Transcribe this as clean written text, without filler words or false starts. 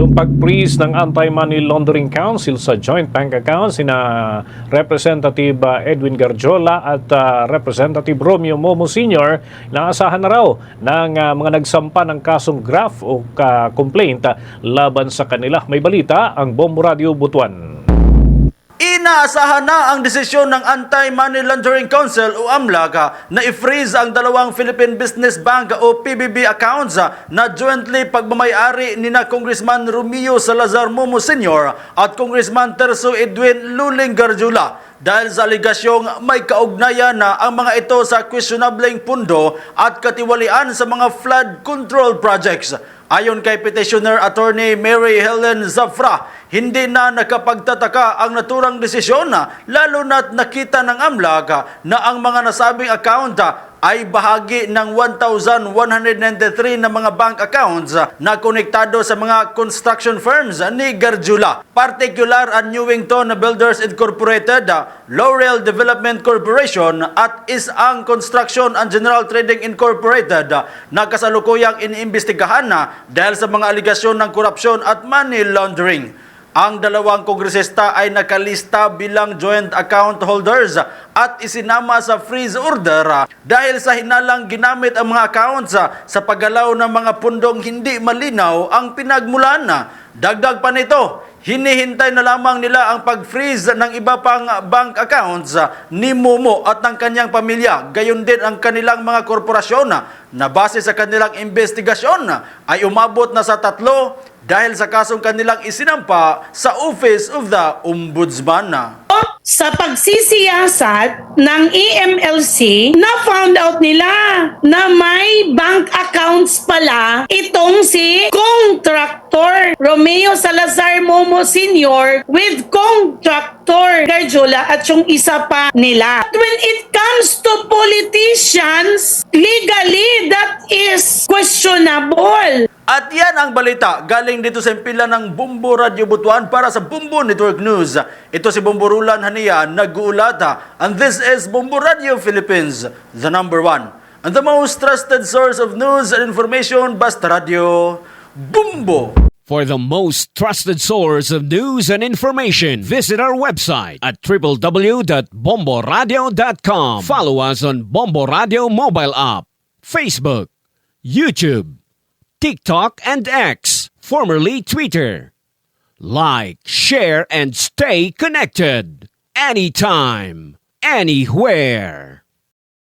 yung pag-freeze ng Anti-Money Laundering Council sa joint bank accounts sina Representative Edwin Garjola at Representative Romeo Momo Sr. Naasahan na raw ng mga nagsampa ng kasong graft o complaint laban sa kanila. May balita ang Bombo Radio Butuan. Inaasahan na ang desisyon ng Anti-Money Laundering Council o AMLAC na i-freeze ang dalawang Philippine Business Bank o PBB accounts na jointly pagmamayari ni na Congressman Romeo Salazar Momo Sr. at Congressman Terso Edwin Luling Garjula dahil sa aligasyong may kaugnayan na ang mga ito sa questionableng pundo at katiwalian sa mga flood control projects. Ayon kay Petitioner Attorney Mary Helen Zafra, hindi na nakapagtataka ang naturang desisyon lalo na't nakita ng AMLAC na ang mga nasabing account ay bahagi ng 1,193 na mga bank accounts na konektado sa mga construction firms ni Garjula. Particular ang Newington Builders Incorporated, Laurel Development Corporation at Isang Construction and General Trading Incorporated na kasalukuyang iniimbestigahan dahil sa mga aligasyon ng korupsyon at money laundering. Ang dalawang kongresista ay nakalista bilang joint account holders at isinama sa freeze order dahil sa hinalang ginamit ang mga accounts sa paggalaw ng mga pundong hindi malinaw ang pinagmulan. Dagdag pa nito, hinihintay na lamang nila ang pag-freeze ng iba pang bank accounts ni Momo at ng kanyang pamilya. Gayon din ang kanilang mga korporasyon na base sa kanilang investigasyon ay umabot na sa 3 dahil sa kasong kanilang isinampa sa Office of the Ombudsman. Sa pagsisiyasat ng EMLC, na-found out nila na may bank accounts pala itong si Contractor Romeo Salazar Momo Sr. with Contractor Garjola at yung isa pa nila. But when it comes to politicians, legally that is questionable. At yan ang balita galing dito sa impila ng Bombo Radio Butuan para sa Bombo Network News. Ito si Bombo Rulan Hania nag-uulat and this is Bombo Radio Philippines, the #1 and the most trusted source of news and information. Basta Radio Bombo. For the most trusted source of news and information, visit our website at www.bomboradio.com. Follow us on Bombo Radio mobile app, Facebook, YouTube, TikTok and X, formerly Twitter. Like, share, and stay connected. Anytime, anywhere.